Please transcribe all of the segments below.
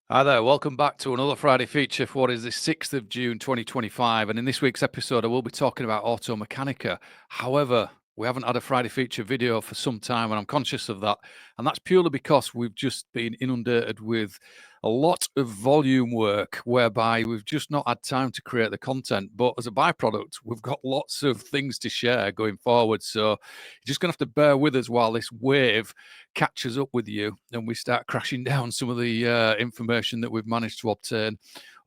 Hi there, welcome back to another Friday feature for what is the 6th of June 2025. And in this week's episode, I will be talking about Automechanika. However, we haven't had a Friday feature video for some time, and I'm conscious of that. And that's purely because we've just been inundated with a lot of volume work, whereby we've just not had time to create the content. But as a byproduct, we've got lots of things to share going forward. So you're just going to have to bear with us while this wave catches up with you and we start crashing down some of the information that we've managed to obtain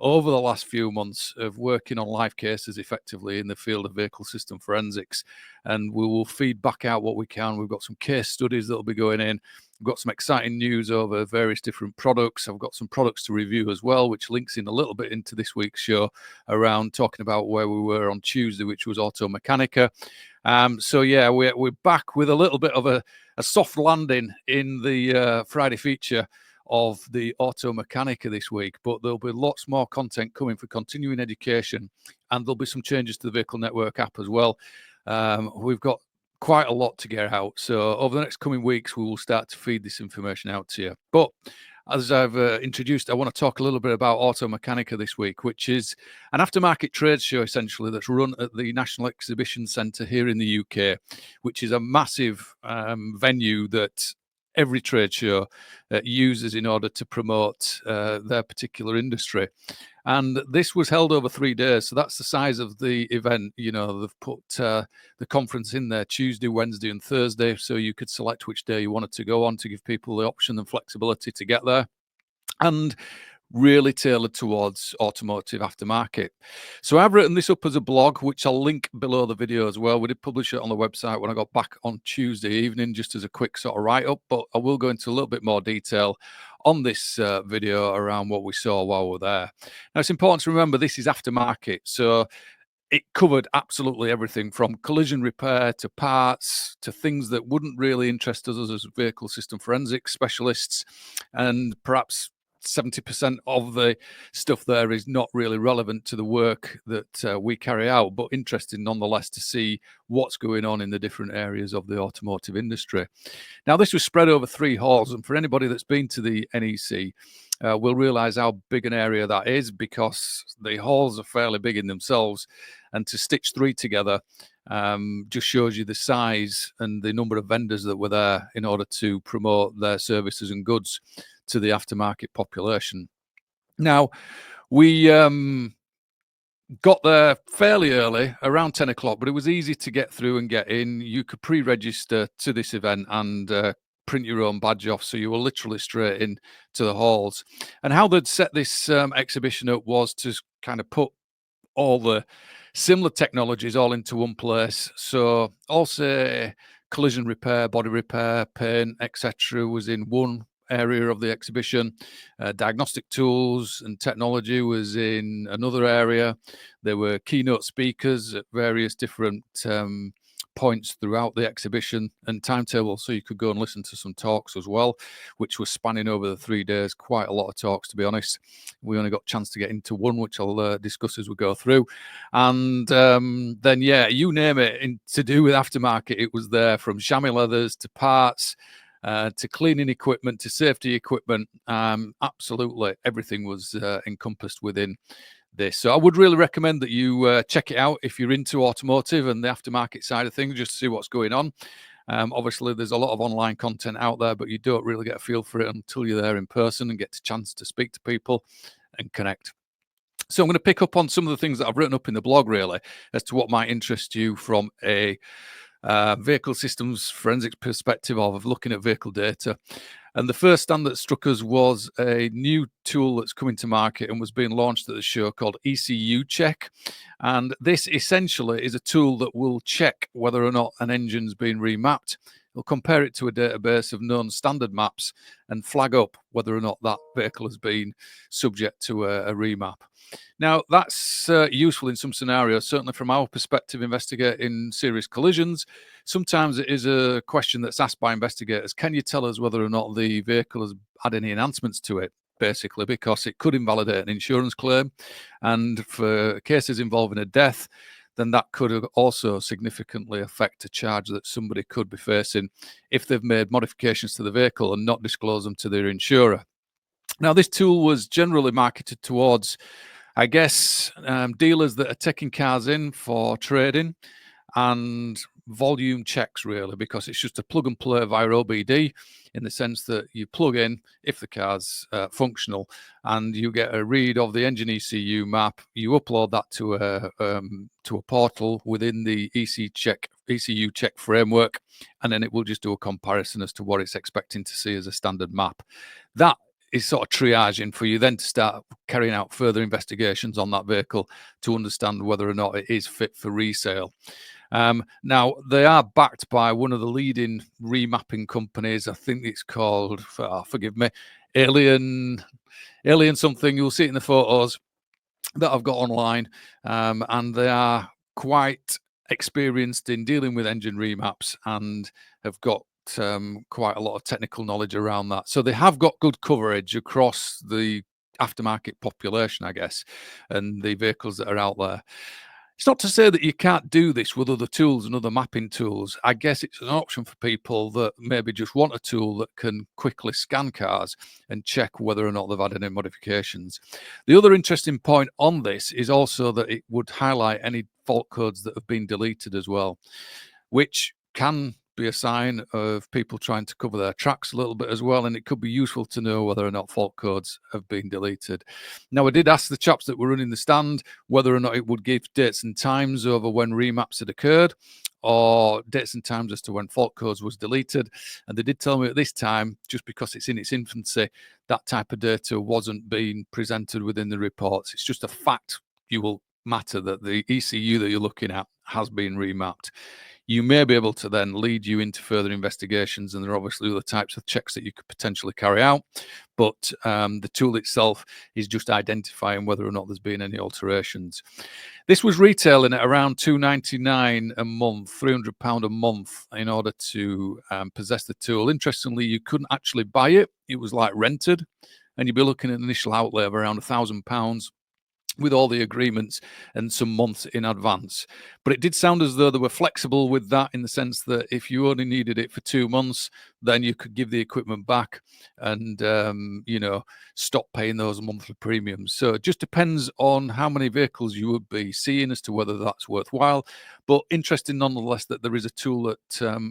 over the last few months of working on live cases effectively in the field of vehicle system forensics. And we will feed back out what we can. We've got some case studies that will be going in. We've got some exciting news over various different products. I've got some products to review as well, which links in a little bit into this week's show around talking about where we were on Tuesday, which was Automechanika. So yeah, we're back with a little bit of a soft landing in the Friday feature of the Automechanika this week, but there'll be lots more content coming for continuing education, and there'll be some changes to the Vehicle Network app as well. We've got quite a lot to get out, so over the next coming weeks we will start to feed this information out to you. But as I've introduced, I want to talk a little bit about Automechanika this week, which is an aftermarket trade show essentially that's run at the National Exhibition Centre here in the UK, which is a massive venue that every trade show uses in order to promote their particular industry. And this was held over 3 days, so that's the size of the event. You know, they've put the conference in there Tuesday, Wednesday, and Thursday, so you could select which day you wanted to go on to give people the option and flexibility to get there. And really tailored towards automotive aftermarket. So I've written this up as a blog, which I'll link below the video as well. We did publish it on the website when I got back on Tuesday evening, just as a quick sort of write-up, but I will go into a little bit more detail on this video around what we saw while we're there. Now, it's important to remember this is aftermarket, so it covered absolutely everything from collision repair to parts to things that wouldn't really interest us as vehicle system forensics specialists, and perhaps 70% of the stuff there is not really relevant to the work that we carry out, but interesting nonetheless to see what's going on in the different areas of the automotive industry. Now, this was spread over 3 halls, and for anybody that's been to the NEC, will realize how big an area that is, because the halls are fairly big in themselves, and to stitch 3 together just shows you the size and the number of vendors that were there in order to promote their services and goods to the aftermarket population. Now, we got there fairly early, around 10 o'clock, but it was easy to get through and get in. You could pre-register to this event and print your own badge off, so you were literally straight in to the halls. And how they'd set this exhibition up was to kind of put all the similar technologies all into one place. So also collision repair, body repair, paint, etc. was in one area of the exhibition. Diagnostic tools and technology was in another area. There were keynote speakers at various different points throughout the exhibition and timetable, so you could go and listen to some talks as well, which was spanning over the 3 days. Quite a lot of talks, to be honest. We only got a chance to get into one, which I'll discuss as we go through. And then, yeah, you name it, to do with aftermarket, it was there, from chamois leathers to parts, to cleaning equipment, to safety equipment. Absolutely everything was encompassed within this. So I would really recommend that you check it out if you're into automotive and the aftermarket side of things, just to see what's going on. Obviously, there's a lot of online content out there, but you don't really get a feel for it until you're there in person and get a chance to speak to people and connect. So I'm going to pick up on some of the things that I've written up in the blog, really, as to what might interest you from a vehicle systems forensics perspective of looking at vehicle data. And the first stand that struck us was a new tool that's coming to market and was being launched at the show, called ECU Check. And this essentially is a tool that will check whether or not an engine's been remapped. It'll compare it to a database of known standard maps and flag up whether or not that vehicle has been subject to a remap. Now, that's useful in some scenarios, certainly from our perspective, investigating serious collisions. Sometimes it is a question that's asked by investigators: can you tell us whether or not the vehicle has had any enhancements to it? Basically, because it could invalidate an insurance claim. And for cases involving a death, then that could also significantly affect a charge that somebody could be facing if they've made modifications to the vehicle and not disclosed them to their insurer. Now, this tool was generally marketed towards, I guess, dealers that are taking cars in for trading and volume checks, really, because it's just a plug and play via OBD, in the sense that you plug in if the car's functional, and you get a read of the engine ECU map. You upload that to a portal within the ECU Check framework, and then it will just do a comparison as to what it's expecting to see as a standard map. That is sort of triaging for you then to start carrying out further investigations on that vehicle to understand whether or not it is fit for resale. Now, they are backed by one of the leading remapping companies. I think it's called, forgive me, Alien something. You'll see it in the photos that I've got online, and they are quite experienced in dealing with engine remaps and have got quite a lot of technical knowledge around that. So they have got good coverage across the aftermarket population, I guess, and the vehicles that are out there. It's not to say that you can't do this with other tools and other mapping tools. I guess it's an option for people that maybe just want a tool that can quickly scan cars and check whether or not they've had any modifications. The other interesting point on this is also that it would highlight any fault codes that have been deleted as well, which can be a sign of people trying to cover their tracks a little bit as well, and it could be useful to know whether or not fault codes have been deleted. Now, I did ask the chaps that were running the stand whether or not it would give dates and times over when remaps had occurred, or dates and times as to when fault codes was deleted, and they did tell me at this time, just because it's in its infancy, that type of data wasn't being presented within the reports. It's just a fact you will matter that the ECU that you're looking at has been remapped. You may be able to then lead you into further investigations, and there are obviously other types of checks that you could potentially carry out, but the tool itself is just identifying whether or not there's been any alterations. This was retailing at around £299 a month, £300 a month, in order to possess the tool. Interestingly, you couldn't actually buy it. It was like rented, and you'd be looking at an initial outlay of around £1,000 with all the agreements and some months in advance. But it did sound as though they were flexible with that, in the sense that if you only needed it for 2 months, then you could give the equipment back and, stop paying those monthly premiums. So it just depends on how many vehicles you would be seeing as to whether that's worthwhile. But interesting nonetheless that there is a tool that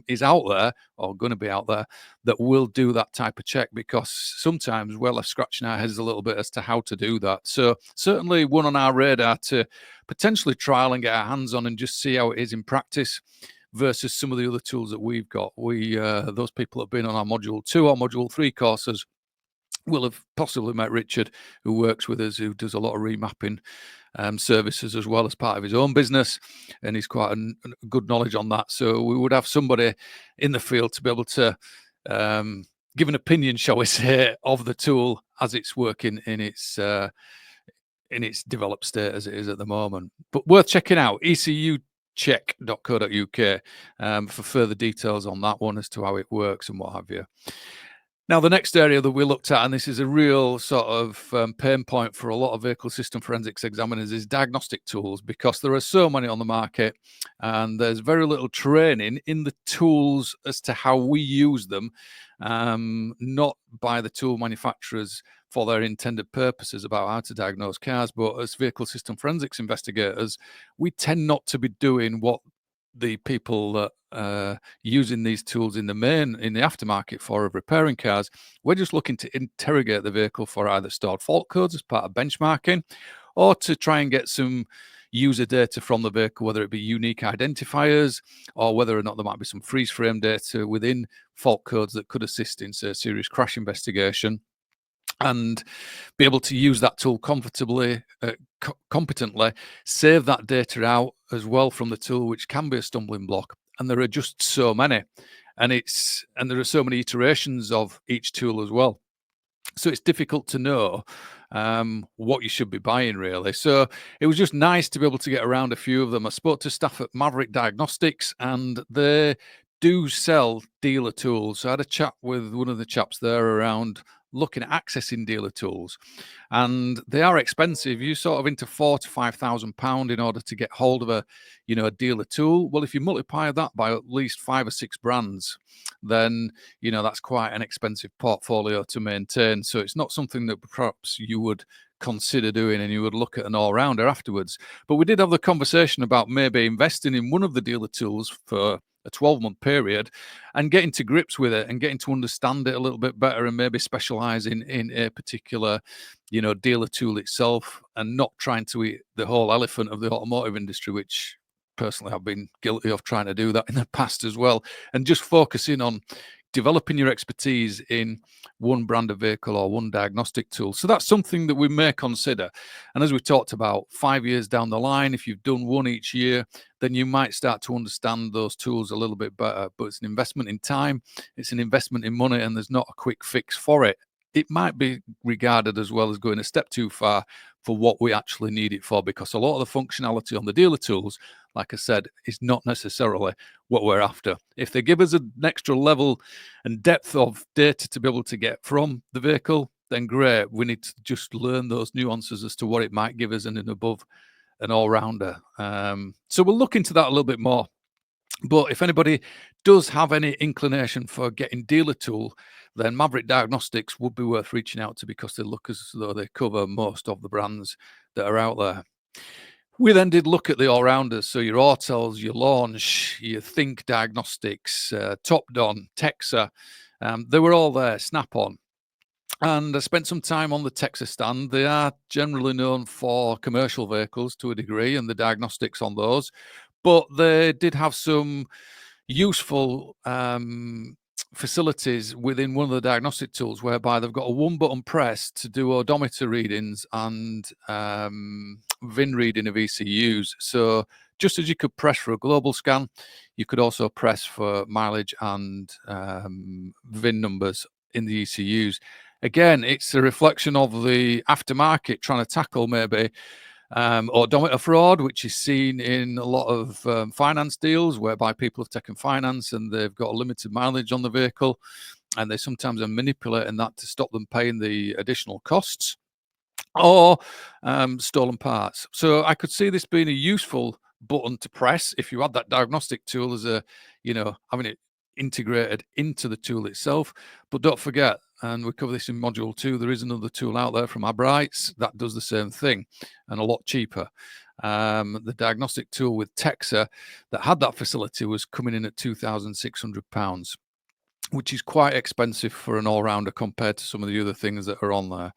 is out there, or going to be out there, that will do that type of check, because sometimes we're left scratching our heads a little bit as to how to do that. So certainly one on our radar to potentially trial and get our hands on and just see how it is in practice versus some of the other tools that we've got. Those people that have been on our Module 2 or Module 3 courses will have possibly met Richard, who works with us, who does a lot of remapping services as well as part of his own business, and he's quite a good knowledge on that. So we would have somebody in the field to be able to give an opinion, shall we say, of the tool as it's working in its developed state as it is at the moment. But worth checking out, ecucheck.co.uk, for further details on that one as to how it works and what have you. Now, the next area that we looked at, and this is a real sort of pain point for a lot of vehicle system forensics examiners, is diagnostic tools, because there are so many on the market and there's very little training in the tools as to how we use them, not by the tool manufacturers for their intended purposes about how to diagnose cars, but as vehicle system forensics investigators, we tend not to be doing what the people that using these tools in the aftermarket for repairing cars. We're just looking to interrogate the vehicle for either stored fault codes as part of benchmarking, or to try and get some user data from the vehicle, whether it be unique identifiers or whether or not there might be some freeze frame data within fault codes that could assist in, say, serious crash investigation, and be able to use that tool comfortably, competently, save that data out as well from the tool, which can be a stumbling block. And there are just so many, and there are so many iterations of each tool as well. So it's difficult to know what you should be buying, really. So it was just nice to be able to get around a few of them. I spoke to staff at Maverick Diagnostics, and they do sell dealer tools. So I had a chat with one of the chaps there around looking at accessing dealer tools, and they are expensive. You sort of into £4,000 to £5,000 in order to get hold of a dealer tool. Well, if you multiply that by at least 5 or 6 brands, then that's quite an expensive portfolio to maintain. So it's not something that perhaps you would consider doing, and you would look at an all-rounder afterwards. But we did have the conversation about maybe investing in one of the dealer tools for a 12-month period and getting to grips with it and getting to understand it a little bit better, and maybe specializing in a particular dealer tool itself, and not trying to eat the whole elephant of the automotive industry, which personally I've been guilty of trying to do that in the past as well, and just focusing on developing your expertise in one brand of vehicle or one diagnostic tool. So that's something that we may consider. And as we talked about, 5 years down the line, if you've done one each year, then you might start to understand those tools a little bit better. But it's an investment in time, it's an investment in money, and there's not a quick fix for it. It might be regarded as well as going a step too far for what we actually need it for, because a lot of the functionality on the dealer tools, like I said, is not necessarily what we're after. If they give us an extra level and depth of data to be able to get from the vehicle, then great. We need to just learn those nuances as to what it might give us and above an all-rounder. So we'll look into that a little bit more. But if anybody does have any inclination for getting dealer tool, then Maverick Diagnostics would be worth reaching out to, because they look as though they cover most of the brands that are out there. We then did look at the all-rounders, so your Autels, your Launch, your Think Diagnostics, Topdon, Texa, they were all there, Snap-on. And I spent some time on the Texa stand. They are generally known for commercial vehicles to a degree, and the diagnostics on those, but they did have some useful facilities within one of the diagnostic tools, whereby they've got a one-button press to do odometer readings and VIN reading of ECUs. So just as you could press for a global scan, you could also press for mileage and VIN numbers in the ECUs. Again, it's a reflection of the aftermarket trying to tackle maybe odometer fraud, which is seen in a lot of finance deals, whereby people have taken finance and they've got a limited mileage on the vehicle, and they sometimes are manipulating that to stop them paying the additional costs, or stolen parts. So I could see this being a useful button to press if you had that diagnostic tool as a, having it integrated into the tool itself. But don't forget, and we cover this in module 2, there is another tool out there from Abrites that does the same thing and a lot cheaper. The diagnostic tool with Texa that had that facility was coming in at £2,600, which is quite expensive for an all-rounder compared to some of the other things that are on there.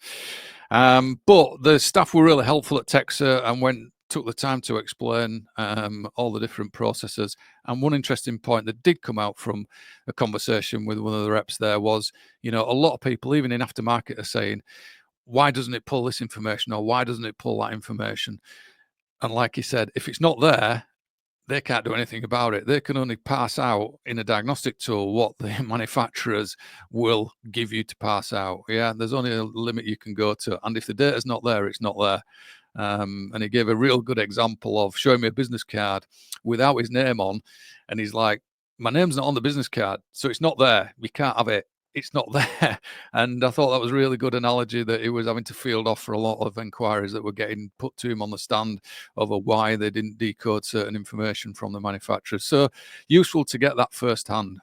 But the staff were really helpful at Texa and took the time to explain all the different processes. And one interesting point that did come out from a conversation with one of the reps there was, a lot of people, even in aftermarket, are saying, why doesn't it pull this information, or why doesn't it pull that information? And like he said, if it's not there, they can't do anything about it. They can only pass out in a diagnostic tool what the manufacturers will give you to pass out. Yeah, there's only a limit you can go to. And if the data's not there, it's not there. And he gave a real good example of showing me a business card without his name on. And he's like, my name's not on the business card, so it's not there. You can't have it. It's not there. And I thought that was a really good analogy that he was having to field off for a lot of inquiries that were getting put to him on the stand over why they didn't decode certain information from the manufacturers. So useful to get that firsthand.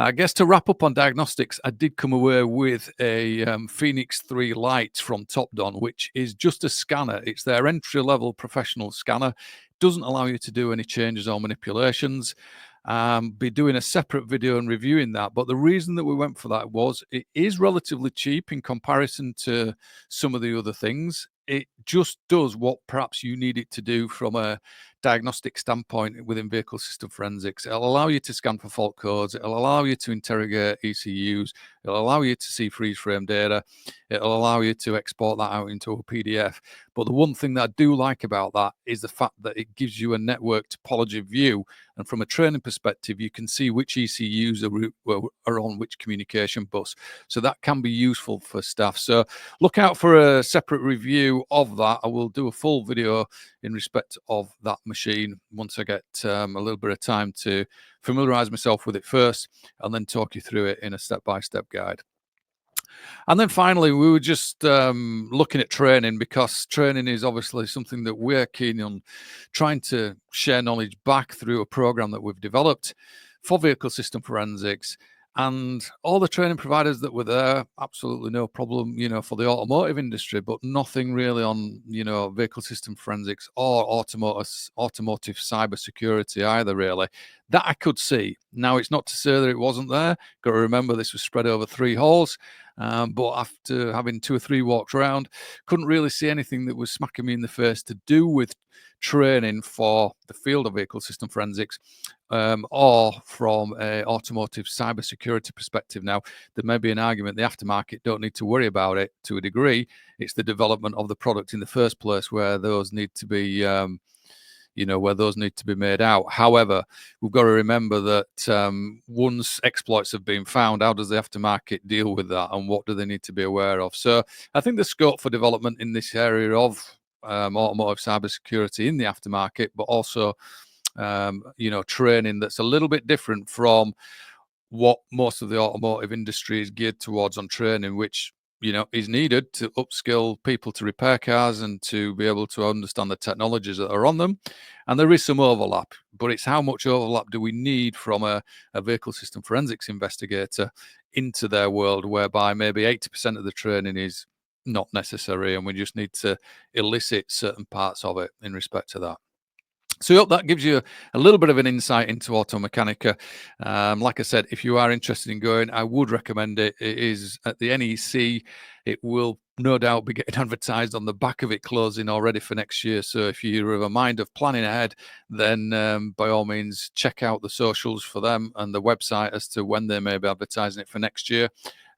I guess to wrap up on diagnostics, I did come away with a Phoenix 3 Lite from Topdon, which is just a scanner. It's their entry-level professional scanner. Doesn't allow you to do any changes or manipulations. Be doing a separate video and reviewing that. But the reason that we went for that was it is relatively cheap in comparison to some of the other things. It just does what perhaps you need it to do from a diagnostic standpoint within vehicle system forensics. It'll allow you to scan for fault codes. It'll allow you to interrogate ECUs. It'll allow you to see freeze frame data. It'll allow you to export that out into a PDF. But the one thing that I do like about that is the fact that it gives you a network topology view. And from a training perspective, you can see which ECUs are on which communication bus. So that can be useful for staff. So look out for a separate review of that. I will do a full video in respect of that machine once I get a little bit of time to familiarize myself with it first, and then talk you through it in a step-by-step guide. And then finally, we were just looking at training, because training is obviously something that we're keen on trying to share knowledge back through a program that we've developed for vehicle system forensics. And all the training providers that were there, absolutely no problem, for the automotive industry, but nothing really on, vehicle system forensics or automotive cybersecurity either, really, that I could see. Now, it's not to say that it wasn't there. Got to remember this was spread over 3 halls. But after having 2 or 3 walks around, couldn't really see anything that was smacking me in the face to do with training for the field of vehicle system forensics, or from a automotive cybersecurity perspective. Now, there may be an argument the aftermarket don't need to worry about it to a degree. It's the development of the product in the first place where those need to be made out. However, we've got to remember that once exploits have been found, how does the aftermarket deal with that, and what do they need to be aware of? So I think the scope for development in this area of automotive cybersecurity in the aftermarket, but also training that's a little bit different from what most of the automotive industry is geared towards on training, which is needed to upskill people to repair cars and to be able to understand the technologies that are on them. And there is some overlap, but it's how much overlap do we need from a vehicle system forensics investigator into their world, whereby maybe 80% of the training is not necessary, and we just need to elicit certain parts of it in respect to that. So I hope that gives you a little bit of an insight into Automechanika. Like I said, if you are interested in going, I would recommend it. It is at the NEC. It will no doubt be getting advertised on the back of it closing already for next year. So if you're of a mind of planning ahead, then by all means, check out the socials for them and the website as to when they may be advertising it for next year,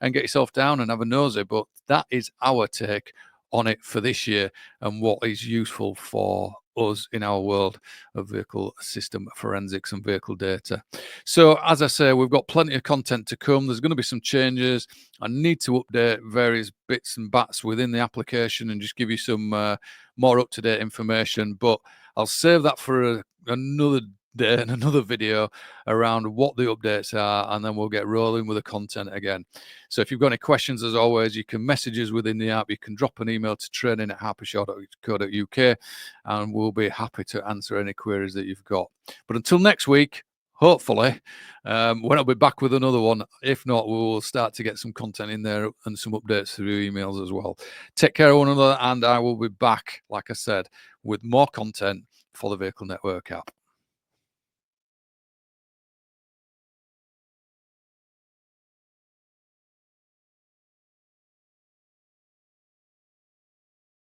and get yourself down and have a nosy. But that is our take on it for this year and what is useful for us in our world of vehicle system forensics and vehicle data. So as I say, we've got plenty of content to come. There's going to be some changes. I need to update various bits and bats within the application and just give you some more up-to-date information, but I'll save that for another day and another video around what the updates are, and then we'll get rolling with the content again. So if you've got any questions, as always, you can message us within the app. You can drop an email to training@harpershaw.co.uk, and we'll be happy to answer any queries that you've got. But until next week, hopefully, when I'll be back with another one. If not, we will start to get some content in there and some updates through emails as well. Take care of one another, and I will be back, like I said, with more content for the Vehicle Network app.